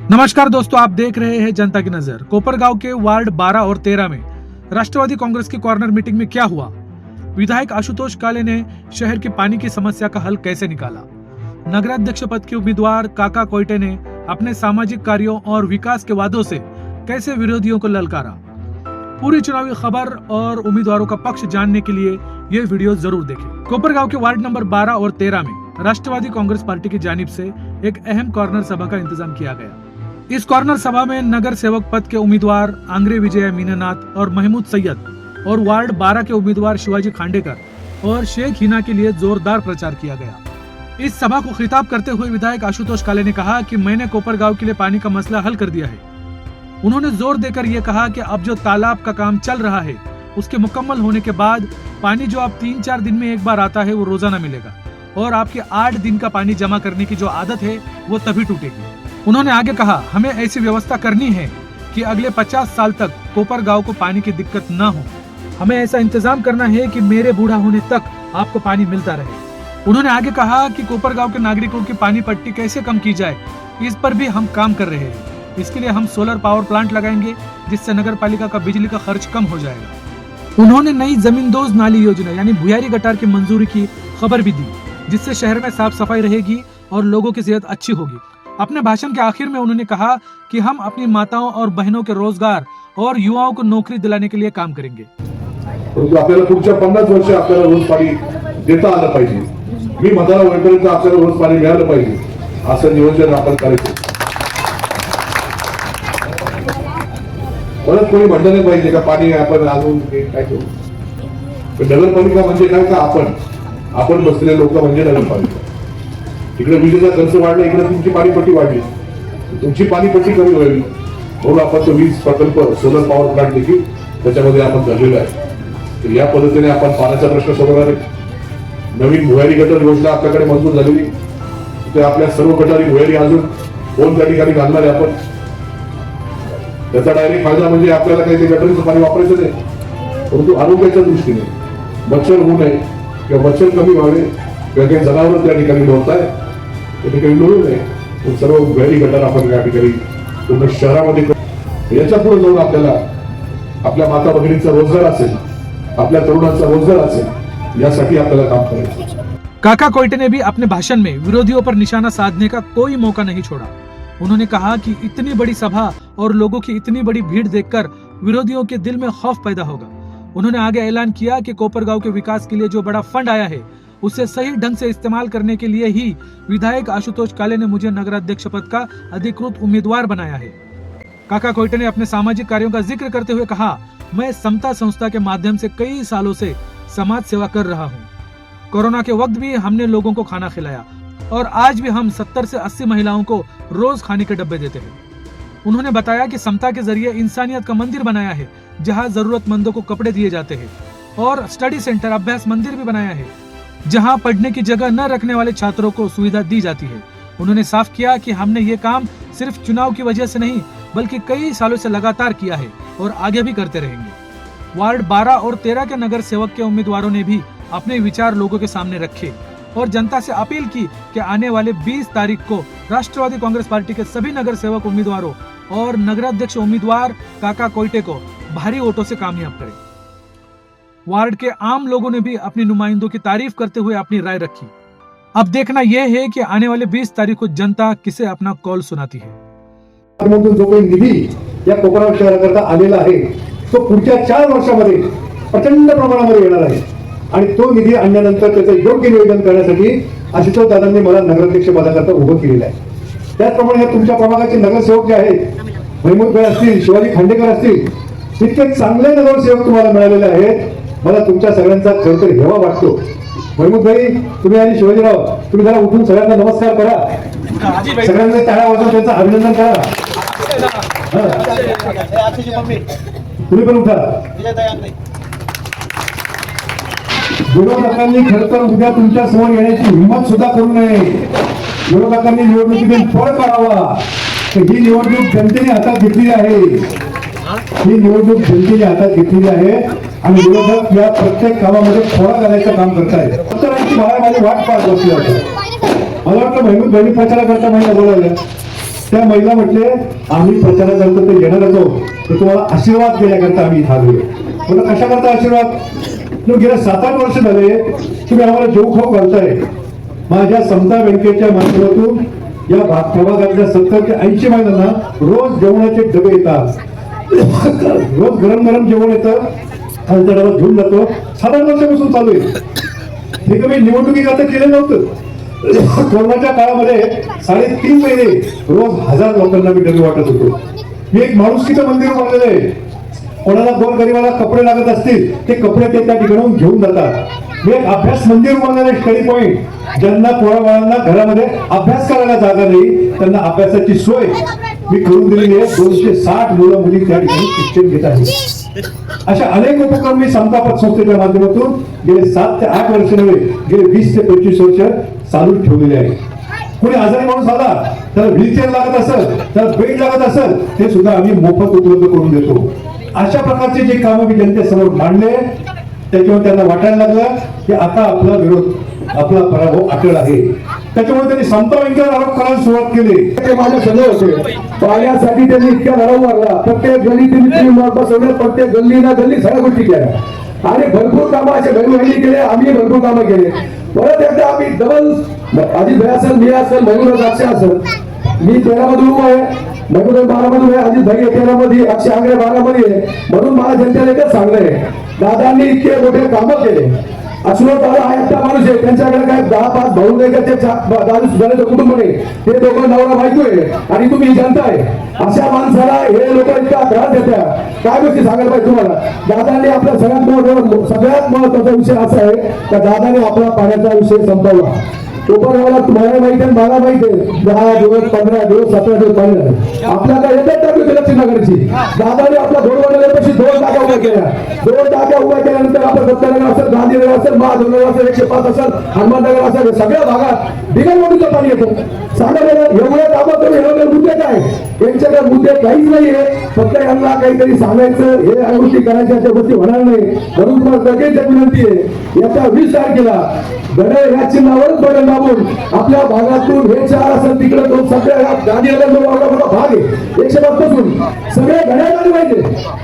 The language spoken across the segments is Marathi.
नमस्कार दोस्तों, आप देख रहे हैं जनता की नजर। कोपरगांव के वार्ड 12 और 13 में राष्ट्रवादी कांग्रेस की कॉर्नर मीटिंग में क्या हुआ, विधायक आशुतोष काले ने शहर की पानी की समस्या का हल कैसे निकाला, नगराध्यक्ष पद के उम्मीदवार काका कोयटे ने अपने सामाजिक कार्यों और विकास के वादों से कैसे विरोधियों को ललकारा। पूरी चुनावी खबर और उम्मीदवारों का पक्ष जानने के लिए ये वीडियो जरूर देखें। कोपरगांव के वार्ड नंबर 12 और 13 में राष्ट्रवादी कांग्रेस पार्टी की जानिब से एक अहम कॉर्नर सभा का इंतजाम किया गया। इस कॉर्नर सभा में नगर सेवक पद के उम्मीदवार आंग्रे विजय मीनानाथ और महमूद सैयद और वार्ड 12 के उम्मीदवार शिवाजी खांडेकर और शेख हिना के लिए जोरदार प्रचार किया गया। इस सभा को खिताब करते हुए विधायक आशुतोष काले ने कहा कि मैंने कोपरगांव के लिए पानी का मसला हल कर दिया है। उन्होंने जोर देकर यह कहा कि अब जो तालाब का काम चल रहा है उसके मुकम्मल होने के बाद पानी जो अब 3-4 दिन में एक बार आता है वो रोजाना मिलेगा और आपके 8 दिन का पानी जमा करने की जो आदत है वो तभी टूटेगी। उन्होंने आगे कहा, हमें ऐसी व्यवस्था करनी है कि अगले 50 साल तक कोपरगांव को पानी की दिक्कत न हो। हमें ऐसा इंतजाम करना है कि मेरे बूढ़ा होने तक आपको पानी मिलता रहे। उन्होंने आगे कहा कि कोपरगांव के नागरिकों की पानी पट्टी कैसे कम की जाए, इस पर भी हम काम कर रहे हैं। इसके लिए हम सोलर पावर प्लांट लगाएंगे जिससे नगर पालिका का बिजली का खर्च कम हो जाएगा। उन्होंने नई जमींदोज नाली योजना यानी भुयारी गटार की मंजूरी की खबर भी दी, जिससे शहर में साफ सफाई रहेगी और लोगों की सेहत अच्छी होगी। अपने भाषण के आखिर में उन्होंने कहा कि हम अपनी माताओं और बहनों के रोजगार और युवाओं को नौकरी दिलाने के लिए काम करेंगे। आपल्याला पुढच्या 50 वर्ष आपल्याला रोज पाणी देता आलं पाहिजे। मी म्हातारा होईपर्यंत आपल्याला रोज पाणी मिळालं पाहिजे असं नियोजन आपण करायचं। परत कोणी म्हणलं नाही पाहिजे का पाणी आपण अजून काय करू। नगरपालिका म्हणजे काय का आपण बसलेले लोक म्हणजे नगरपालिका। इकडे विजेचा खर्च वाढला, इकडे तुमची पाणीपट्टी वाढली, तुमची पाणीपट्टी कमी होईल म्हणून आपण तो वीज प्रकल्प सोलर पॉवर प्लांट देखील त्याच्यामध्ये आपण धरलेला आहे। तर या पद्धतीने आपण पाण्याचा प्रश्न सोडवणार आहे। नवीन भुयारी गटर योजना आपल्याकडे मंजूर झालेली, ते आपल्या सर्व गटारी भुयारी अजून 2 त्या ठिकाणी घालणार आहे आपण। त्याचा डायरेक्ट फायदा म्हणजे आपल्याला काही ते गटरीचं पाणी वापरायचं नाही, परंतु आरोग्याच्या दृष्टीने मच्छर होऊ नये किंवा मच्छर कमी व्हावे किंवा काही जनावर त्या ठिकाणी लोळत आहे त्या ठिकाणी लोळू नये, सर्व भुयारी गटार आपण या ठिकाणी पूर्ण शहरामध्ये याच्या पुढे जाऊन आपल्याला आपल्या माता भगिनींचा रोजगार असेल, आपल्या तरुणांचा रोजगार असेल, यासाठी आपल्याला काम करायचं। काका कोयटे ने भी अपने भाषण में विरोधियों पर निशाना साधने का कोई मौका नहीं छोड़ा। उन्होंने कहा कि इतनी बड़ी सभा और लोगों की इतनी बड़ी भीड़ देखकर विरोधियों के दिल में खौफ पैदा होगा। उन्होंने आगे ऐलान किया कि कोपरगांव के विकास के लिए जो बड़ा फंड आया है उसे सही ढंग से इस्तेमाल करने के लिए ही विधायक आशुतोष काले ने मुझे नगराध्यक्ष पद का अधिकृत उम्मीदवार बनाया है। काका कोयटे ने अपने सामाजिक कार्यों का जिक्र करते हुए कहा, मैं समता संस्था के माध्यम से कई सालों से समाज सेवा कर रहा हूँ। कोरोना के वक्त भी हमने लोगों को खाना खिलाया और आज भी हम 70 से 80 महिलाओं को रोज खाने के डब्बे देते हैं। उन्होंने बताया कि समता के जरिए इंसानियत का मंदिर बनाया है जहाँ जरूरतमंदों को कपड़े दिए जाते हैं और स्टडी सेंटर अभ्यास मंदिर भी बनाया है जहां पढ़ने की जगह न रखने वाले छात्रों को सुविधा दी जाती है। उन्होंने साफ किया कि हमने ये काम सिर्फ चुनाव की वजह से नहीं बल्कि कई सालों से लगातार किया है और आगे भी करते रहेंगे। वार्ड 12 और 13 के नगर सेवक के उम्मीदवारों ने भी अपने विचार लोगों के सामने रखे और जनता से अपील की कि आने वाले 20 तारीख को राष्ट्रवादी कांग्रेस पार्टी के सभी नगर सेवक उम्मीदवारों और नगराध्यक्ष उम्मीदवार काका कोयटे को भारी वोटों से कामयाब करें। वार्ड के आम लोगों ने भी अपनी नुमाइंदों की तारीफ करते हुए अपनी राय रखी। अब देखना यह है कि आने वाले 20 तारीख को जनता किसे अपना कॉल सुनाती है। जो काही निधी या कोपरगाव शहराकरता आलेला आहे तो पुढच्या 4 वर्षामध्ये प्रचंड प्रमाणामध्ये येणार आहे आणि तो निधी आणल्यानंतर त्याचं योग्य नियोजन करण्यासाठी आशुतोष दादांनी मला नगराध्यक्ष पदाकरता उभं केलेलं आहे। त्याचप्रमाणे हे तुमच्या प्रभागाचे नगरसेवक जे आहेत, महमूद भाई असतील, शिवाजी खांडेकर असतील, इतके चांगले नगरसेवक तुम्हाला मिळालेले आहेत। मला तुमच्या सगळ्यांचा खरंतर हेवा वाटतो। महमूद भाई, तुम्ही आणि शिवाजीराव, तुम्ही जरा उठून सगळ्यांना नमस्कार करा, सगळ्यांना टाळ्या वाजवून त्यांचं अभिनंदन करा। तुम्ही पण उठा। विरोधकांनी खरंतर उद्या तुमच्या समोर येण्याची हिंमत सुद्धा करू नये। विरोधकांनी निवडणुकीतून पळ काढावा। ही निवडणूक जनतेने हातात घेतलेली आहे, ही निवडणूक जनतेने हातात घेतलेली आहे आणि विरोधक या प्रत्येक कामामध्ये खोडा घालायचं काम करतायत। उत्तरांची बाहेर माझी वाट पाहत बसली आहे। मला वाटतं महमूद भाई प्रचाराकरता महिला बोलावल्या, त्या महिला म्हटले आम्ही प्रचाराकरता ते येणारच आहोत, तर तुम्हाला आशीर्वाद देण्याकरता आम्ही इथं आलोय. म्हणलं कशाकरता आशीर्वाद? गेल्या 7-8 वर्ष झाले तुम्ही आम्हाला जेव खाऊ घालताय. माझ्या समता बँकेच्या माध्यमातून या प्रभागातल्या 70 ते 80 महिलांना रोज जेवणाचे डबे येतात. रोज गरम गरम जेवण येतं, खालच्या डब्यात घेऊन जातो. 7-8 वर्षापासून चालू आहे. हे कमी निवडणुकीकरता केलं नव्हतं. कोरोनाच्या काळामध्ये 3.5 महिने रोज 1000 लोकांना मी डबे वाटत होतो. मी एक माणुसकीचं मंदिर बांधलेलं आहे. कोणाला गोरगरिबाला कपडे लागत असतील ते कपडे ते त्या ठिकाणाहून घेऊन जातात. मी एक अभ्यास मंदिर बांधलेलं आहे, स्टडी पॉइंट. ज्यांना पोराबाळांना घरामध्ये अभ्यास करायला जागा नाही त्यांना अभ्यासाची सोय मी करून दिलेली आहे. 260 मुलं मुली त्या ठिकाणी शिक्षण घेत आहेत. अशा अनेक उपक्रम मी समता पत संस्थेच्या माध्यमातून गेले 7 ते 8 वर्ष नव्हे, गेले 20 ते 25 वर्ष चालू ठेवलेले आहे. कोणी आजारी माणूस आला त्याला व्हीलचेअर लागत असेल, त्याला बेड लागत असेल, ते सुद्धा आम्ही मोफत उपलब्ध करून देतो. अशा प्रकारचे जे कामं मी जनतेसमोर मांडले त्याच्यावर त्यांना वाटायला लागलं की आता आपला विरोध, आपला पराभव अटळ आहे. त्याच्यामुळे त्यांनी समता बँकेवर आरोप करायला सुरुवात केली. ते माझ्या सगळे होते. पाण्यासाठी त्यांनी इतक्या लढा मारला. प्रत्येक गल्ली त्यांनी बसवलं, प्रत्येक गल्ली ना गल्ली सगळ्या गोष्टी केल्या आणि भरपूर कामं असे घरी केले. आम्ही भरपूर कामं केले. परत एकदा आम्ही डबल अजित भाई असेल, मी असेल, भैरव अक्षय असेल, मी 13 मध्ये उभा आहे, भैरव 12 मध्ये आहे, अजित भाई 13 मध्ये, अक्षय आंग्रे 12 मध्ये आहे. म्हणून मला जनतेला एकच सांगणं आहे, दादांनी इतके मोठे कामं केले. अश्वथ दादा हा एकटा माणूस आहे, त्यांच्याकडे काय 10-5 भाऊ नाही का, ते दादू सुधाराचं कुटुंब नाही, ते दोघं नवरा बायको आहे आणि तुम्ही जनता आहे. अशा माणसाला हे लोक इतका त्रास देतात. काय गोष्टी सांगायला पाहिजे तुम्हाला. दादांनी आपला सगळ्यात महत्वाचा विषय असा आहे का दादाने आपला पाण्याचा विषय संपवला. कोपरगावला तुम्हाला माहिती आहे, मला माहिती आहे, 10 दिवस 15 दिवस 17 दिवस पाणी झालं. आपल्याला येतात टाकली होती लक्ष्मीनगरची. दादाने आपला घोडवडल्यापाशी 2 टाक्या उभ्या केल्या. 2 टाक्या उभ्या केल्यानंतर आपलं दत्तनगर असेल, गांधीनगर असेल, महादेवनगर असेल, 105 असेल, हनुमाननगर असेल, सगळ्या भागात बिगर मोठीचं पाणी येतं. सांगा एवढे कामं करून एवढे मुद्दे काय? यांच्याकडे मुद्दे काहीच नाहीये. फक्त यांना काहीतरी सांगायचं, हे या गोष्टी करायच्या, त्या गोष्टी होणार नाही. म्हणून तुम्हाला सगळ्यांची विनंती आहे, येत्या 20 तारखेला घड्याळ ह्या चिन्हावरच बटन दाबून आपल्या भागातून हे 4 असेल तिकडे 2 सगळ्या गांधीनगर जो एवढा मोठा भाग आहे 105 पासून सगळे घड्याळ आले पाहिजे.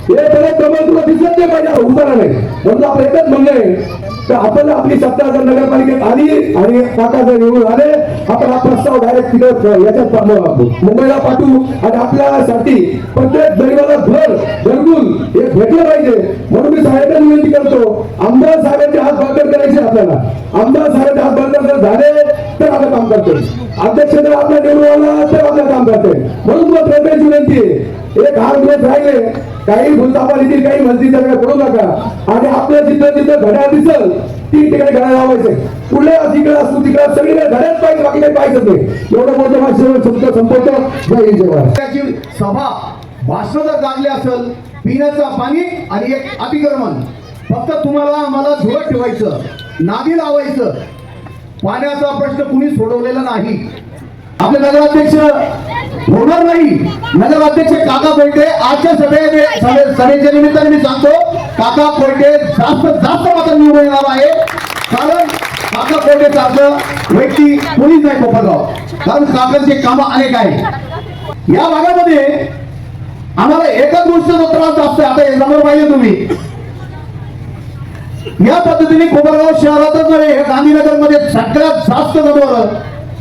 हे परत कमल तुला दिसत नाही पाहिजे, उतारा नाही. म्हणून आपलं एकच म्हणणं आहे तर आपण आपली सत्ता जर नगरपालिकेत आली आणि काका जर निवडून आले, आपण हा प्रस्ताव डायरेक्ट तिकडे याच्यात मुंबईला पाठवू आणि आपल्यासाठी प्रत्येक गरीबाला घरकुल हे भेटलं पाहिजे. म्हणून मी साहेबांना विनंती करतो, आमदार साहेबांचे हात बळकट करायचे आपल्याला. आमदार साहेबांचे हात बळकट जर झाले तर आपलं काम करतोय. अध्यक्ष जर आपल्या निवडून आला तर आपलं काम करतोय. म्हणून तुला प्रत्येकाची विनंती आहे, एक हात दिवस राहिले, काही भूलतापा येतील, काही म्हणतील त्याकडे पडू नका आणि आपलं जिथं जिथं घड्याळ दिसल 3 ठिकाणी घड्याळ लावायचे. पुढे तिकडे असतो तिकडे सगळीकडे घड्याळ पाहिजे, बाकी काही पाहिजे नाही. एवढं मोठं माझं संपवतो. जय हिंद जवाहर. त्याची सभा भाषण जर लागले असेल, पिण्याचं पाणी आणि एक अतिक्रमण, फक्त तुम्हाला आम्हाला धुळत ठेवायचं, नादी लावायचं. पाण्याचा प्रश्न कुणी सोडवलेला नाही. आपले नगराध्यक्ष होणार नाही. नगराध्यक्ष काका कोयटे आजच्या सभेच्या निमित्ताने मी सांगतो, काका कोयटे जास्त मात्र निवडून येणार आहे. कारण काका कोयटे सारखं व्यक्ती कोणीच नाही कोपरगाव. कारण काकांचे कामं अनेक आहेत या भागामध्ये. आम्हाला एकच गोष्टीचा त्रास जास्त आहे. आता हे समोर पाहिजे तुम्ही, या पद्धतीने कोपरगाव शहरातच नव्हे, गांधीनगर मध्ये सगळ्यात जास्त जनावर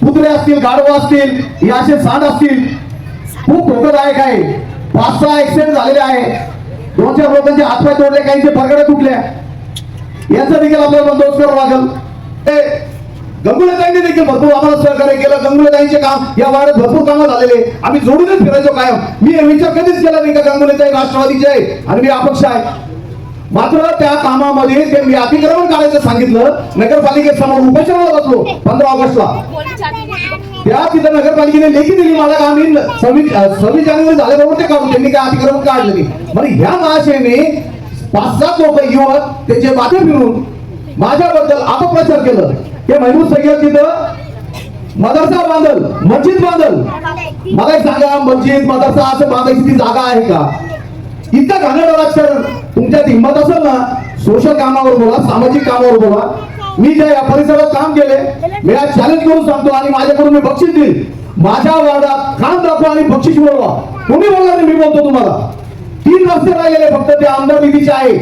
कुत्रे असतील, गाढवा असतील, हे असे सांड असतील, खूप धोकादायक आहे. 5-6 ऍक्सिडेंट झालेले आहे. 2-4 लोकांचे हातपाय तोडले, काहींचे परगड्या तुटल्या. याचा देखील आपल्याला बंदोबस्त करावा लागेल. गंगुलेताईंनी देखील भरपूर आम्हाला सहकार्य केलं. गंगुलेताईंचे काम या वाड्यात भरपूर कामं झालेले, आम्ही जोडूनच फिरायचो कायम. मी हे विचार कधीच केला नाही का गंगुलेताई राष्ट्रवादीचे आहे आणि मी अपक्ष आहे. मात्र त्या कामामध्ये ते मी अतिक्रमण काढायचं सांगितलं. नगरपालिकेसमोर उपोषणाला बसलो 15 ऑगस्टला. त्या तिथं नगरपालिकेने लेखी दिली मला का आम्ही 26 जानेवारी झाल्याबरोबर ते काढू. त्यांनी काय अतिक्रमण काढलं नाही. म्हणजे ह्या महाशयने 5-7 लोक युवक त्यांचे माथे फिरून माझ्याबद्दल अपप्रचार केलं. ते महमूद सय्यद तिथं मदरसा बांधल, मस्जिद बांधल. मला सांगा, मस्जिद मदरसा असं बांधायची ती जागा आहे का? इतकं घाणेरडं राजकारण. तुमच्यात हिंमत असेल ना, सोशल कामावर बोला, सामाजिक कामावर बोला. मी ज्या या परिसरात काम केले, मी आज चॅलेंज करून सांगतो आणि माझ्याकडून मी बक्षीस देईल. माझ्या वार्डात काम दाखवा आणि बक्षीस मिळवा. कोणी बोलला नाही, मी बोलतो तुम्हाला. 3 रस्ते राहिलेले फक्त ते आमदार निधीचे आहे.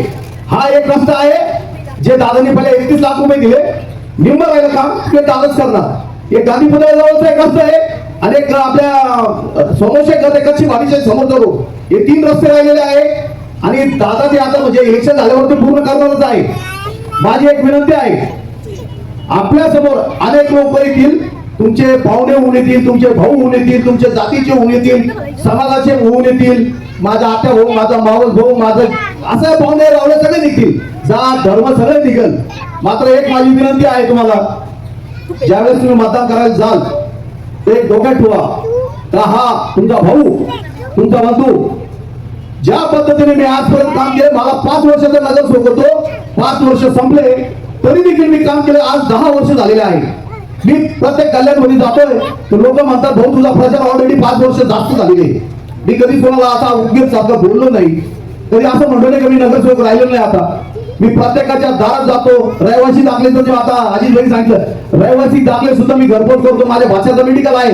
हा एक रस्ता आहे जे दादांनी पहिले 31 लाख रुपये दिले. निम्म राहिलं काम ते दादाच करणार. एक गांधी पुतळ्याजवळचं एक रस्ता आहे आणि एक आपल्या समोसे घर एकाची वाडीच्या समोर जाऊ. हे 3 रस्ते राहिलेले आहे आणि दादा ते आता म्हणजे इलेक्शन झाल्यावरती पूर्ण करणारच आहे. माझी एक विनंती आहे, आपल्या समोर अनेक लोक येतील, तुमचे पाहुणे होऊन येतील, तुमचे भाऊ होऊन येतील, तुमचे जातीचे होऊन येतील, समाजाचे होऊन येतील, माझा आत्या भाऊ, माझा मावस भाऊ, माझं असं पाहुणे रावळे सगळे निघतील, जात धर्म सगळे निघेल. मात्र एक माझी विनंती आहे तुम्हाला, ज्यावेळेस तुम्ही मतदान करायला जाल ते डोक्यात ठेवा का हा तुमचा भाऊ, तुमचा बंधू. ज्या पद्धतीने मी आजपर्यंत काम केले, मला 5 वर्षाचा नजर सोडतो, 5 वर्ष संपले तरी देखील मी काम केलं. आज 10 वर्ष झालेले आहे. मी प्रत्येक कल्याणमध्ये जातोय तर लोक म्हणतात भाऊ तुझा प्रचार ऑलरेडी 5 वर्ष जास्त झालेले. मी कधी कोणाला असा उद्योग सारखा बोललो नाही, कधी असं म्हणतो नाही की मी नगरसेवक राहिलो नाही. आता मी प्रत्येकाच्या दारात जातो. रहिवासी दाखले तर आता अजित भाई सांगितलं, रहिवासी दाखले सुद्धा मी घरपोच करतो. माझ्या भाषाचं मेडिकल आहे,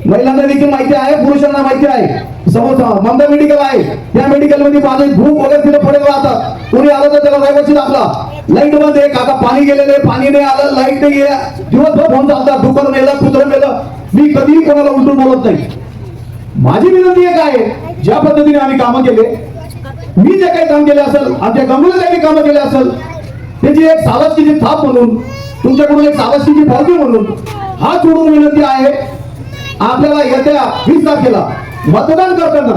महिलांना देखील माहिती आहे, पुरुषांना माहिती आहे. समोर ममता मेडिकल आहे, त्या मेडिकल मध्ये माझे भूक वगैरे तिथे पडेल राहतात. कोणी आलं तर त्याला रहिवासी दाखला. लाईट बंद आहे, काका पाणी गेलेले, पाणी नाही आलं, लाईट नाही आहे, दिवसभर फोन चालतात, डुकर मेलं, कुत्रं मेलं. मी कधीही कोणाला उलटून बोलत नाही. माझी विनंती एक आहे, ज्या पद्धतीने आम्ही कामं केले, मी जे काही काम केले असेल, आमच्या गंगूला काही कामं केले असेल, त्याची एक सावधगिरीची थाप म्हणून, तुमच्याकडून एक सावधगिरीची पावती म्हणून हात जोडून विनंती आहे, आपल्याला येत्या 20 तारखेला मतदान करताना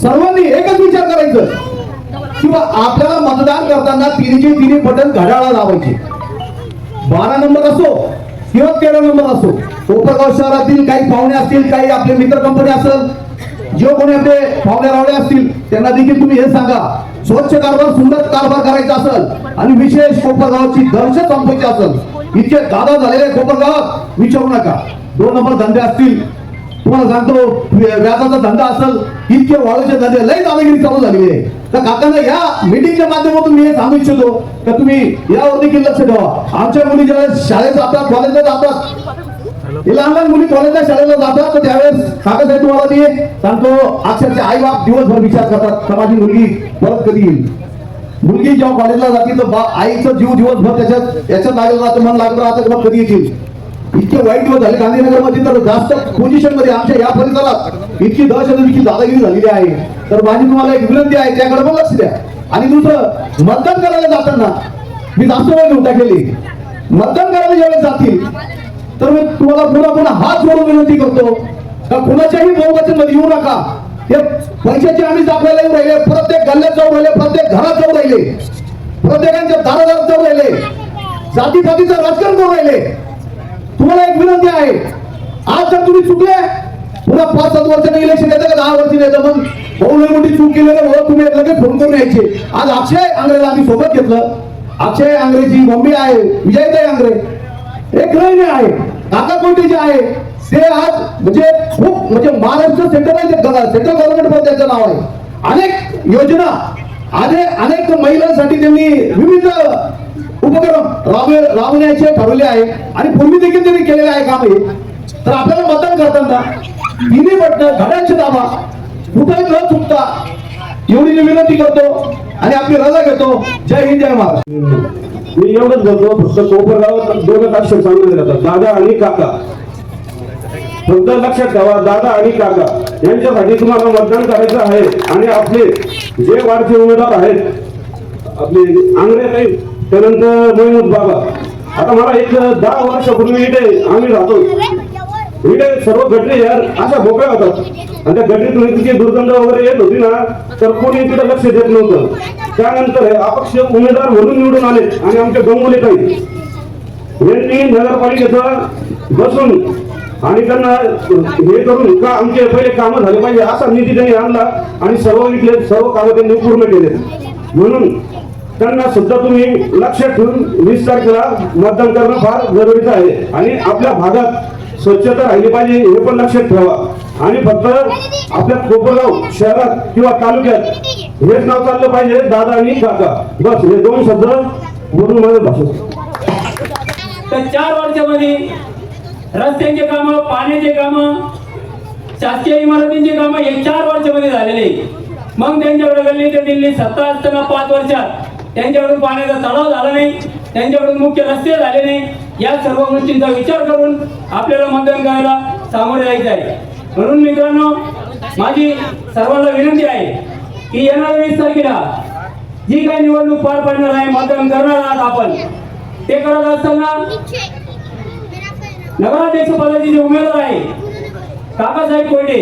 सर्वांनी एकच विचार करायचं किंवा आपल्याला मतदान करताना तिन्ही बटन घड्याळाला लावायचे. 12 नंबर असो किंवा 13 नंबर असो. कोपरगाव शहरातील काही पाहुणे असतील, काही आपले मित्र कंपनी असेल, जे कोणी आपले पाहुणे रावळे असतील, त्यांना देखील तुम्ही हे सांगा, स्वच्छ कारभार, सुंदर कारभार करायचा असेल आणि विशेष कोपरगावची दहशत संपवायची असेल, इतके दादा झालेले कोपरगावात विचारू नका. 2 नंबर धंदे असतील, तुम्हाला सांगतो व्याजाचा धंदा असेल, इतके वाळूचे धंदे लय दादागिरी चालू झालेली आहे. तर काकांना या मीटिंगच्या माध्यमातून मी हे सांगू इच्छितो का तुम्ही यावर देखील लक्ष ठेवा. आमच्या मुली जेव्हा शाळेत जातात, कॉलेजला जातात, लहान लहान मुली कॉलेजला शाळेला जातात, तर त्यावेळेस काकासाहेब तुम्हाला मी सांगतो, अक्षरशः आई बाप दिवसभर विचार करतात का माझी मुलगी परत कधी येईल. मुलगी जेव्हा कॉलेजला जाते तर आईचं जीव दिवसभर याच्यात लागलं राहतं, मन लागलं राहतं, मग कधी येतील. इतके वाईट दिवस झाले गांधीनगर मध्ये, तर जास्त पोझिशन मध्ये आमच्या या परिसरात इतकी दहशत, इतकी दादागिरी झालेली आहे. तर माझी तुम्हाला एक विनंती आहे, त्याकडे पण लक्ष द्या. आणि दुसरं, मतदान करायला जाताना मी जास्त वेळ घेऊन टाकलेली, मतदान करायला ज्यावेळेस जातील तर मी तुम्हाला पुन्हा हात जोडून विनंती करतो का कुणाच्याही बहुवचन मध्ये येऊ नका. हे पैशाचे आम्ही दाखवायला येऊ राहिले, प्रत्येक गल्ल्यात जाऊन राहिले, प्रत्येक घरात जाऊन राहिले, प्रत्येकांच्या दारादारात जाऊन राहिले, जातीपातीचं राजकारण करून राहिले. तुम्हाला एक विनंती आहे, आज जर तुम्ही चुकले, पुन्हा 5-7 वर्षांनी इलेक्शन येतं का 10 वर्षांनी येतं, मग भाऊ लई मोठी चूक केलेलं भाऊ तुम्ही लगेच फोन करून यायचे. आज अक्षय आंग्रेला आम्ही सोबत घेतलं. अक्षय आंग्रेची मम्मी आहे विजयताई आंग्रे, एक गृहिणी आहे, काका कोटे जे आहे ते आज म्हणजे महाराष्ट्र सेंट्रल गव्हर्नमेंट मध्ये त्यांचं नाव आहे. अनेक योजना, अनेक महिलांसाठी त्यांनी विविध उपक्रम राबवण्याचे ठरवले आहे आणि पूर्वी देखील त्यांनी केलेले आहे काम. हे तर आपल्याला मतदान करताना तिन्ही बटन घड्याळाची दाबा, कुठेही न चुकता, एवढी मी विनंती करतो आणि आपली रजा घेतो. जय हिंद, जय महाराष्ट्र. मी एवढंच बोलतो, फक्त कोपरगावात 2 अक्षर सांगले जातात, दादा आणि काका. फक्त लक्षात ठेवा, दादा आणि काका यांच्यासाठी तुम्हाला मतदान करायचं आहे. आणि आपले जे वाढचे उमेदवार आहेत, आपले आंग्रे ताई, त्यानंतर महमूद बाबा. आता मला एक 10 वर्षापूर्वी इथे आम्ही राहतो, इथे सर्व गटरी यार अशा मोकळ्या होतात आणि त्या गटरीतून इतकी दुर्गंध वगैरे येत होती ना, तर कोणी तिथे लक्ष देत नव्हतं. त्यानंतर अपक्ष उमेदवार म्हणून निवडून आले आणि आमच्या गंगोली ताई यांनी नगरपालिकेचं बसून आणि त्यांना हे करून का आमचे पहिले कामं झाले पाहिजे असा निधी त्यांनी आणला आणि सर्व इथले सर्व कामं त्यांनी पूर्ण केले. म्हणून त्यांना सुद्धा तुम्ही लक्षात ठेवून 20 तारखेला मतदान करणं फार जरुरीचं आहे. आणि आपल्या भागात स्वच्छता राहिली पाहिजे हे पण लक्षात ठेवा. आणि फक्त आपल्या कोपरगाव शहरात किंवा तालुक्यात हेच नाव चाललं पाहिजे, दादा आणि काका. बस हे 2 शब्द बोलून माझं भाषण. तर 4 वर्षामध्ये रस्त्यांचे कामं, पाण्याचे कामं, शासकीय इमारतींचे कामं हे 4 वर्षामध्ये झालेले. मग त्यांच्याकडे गल्ली ते दिल्ली सत्ता असताना 5 वर्षात त्यांच्याकडून पाण्याचा तलाव झाला नाही, त्यांच्याकडून मुख्य रस्ते झाले नाही. या सर्व गोष्टींचा विचार करून आपल्याला मतदान करायला सामोरे जायचं आहे. म्हणून मित्रांनो, माझी सर्वांना विनंती आहे की येणाऱ्या 20 तारखेला जी काही निवडणूक पार पाडणार आहे, मतदान करणार आहात आपण, ते करत असताना नगराध्यक्ष पदाचे जे उमेदवार आहे काकासाहेब कोयटे,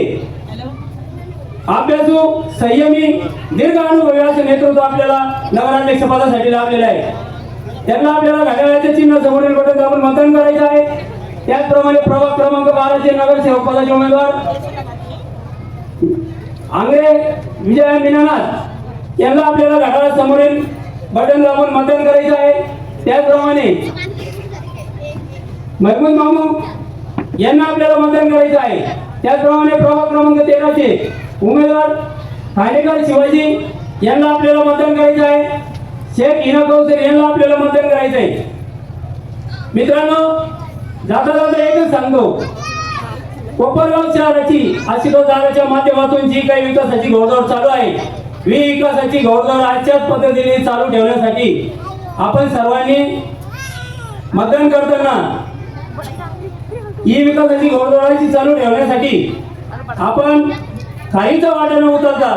अभ्यासू, संयमी, दीर्घ अनुभवी असं नेतृत्व आपल्याला नगराध्यक्ष पदासाठी लाभलेलं आहे. त्यांना आपल्याला घड्याळाचे चिन्ह समोरील बटन दाबून मतदान करायचं आहे. त्याचप्रमाणे प्रभाग क्रमांक 12 चे नगरसेवक पदाचे उमेदवार आंग्रे विजय मीनानाथ यांना आपल्याला घड्याळासमोरील बटन दाबून मतदान करायचं आहे. त्याचप्रमाणे महमूद मामू यांना आपल्याला मतदान करायचं आहे. त्याचप्रमाणे प्रभाग क्रमांक 13 चे उमेदवार ठाणेकर शिवाजी यांना आपल्याला मतदान करायचं आहे. शेख हिना कौसर यांना आपल्याला मतदान करायचं आहे. मित्रांनो, जाता जाता एकच सांगतो, कोपरगाव शहराची आशीर्वाद दादाच्या माध्यमातून जी काही विकासाची घोडदौड चालू आहे, विकासाची घोडदौड आजच्याच पद्धतीने चालू ठेवण्यासाठी आपण सर्वांनी मतदान करताना ही विकासाची घोडदौडाची चालू ठेवण्यासाठी आपण खालीचा वाटा न उतरता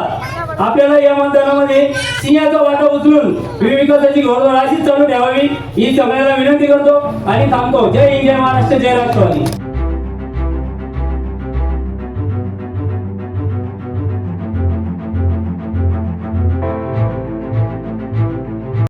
आपल्याला या मतदानामध्ये सिंहाचा वाटा उचलून विकासाची घोडदौड अशीच चालू ठेवावी ही सगळ्यांना विनंती करतो आणि थांबतो. जय हिंद, जय महाराष्ट्र, जय राष्ट्रवादी.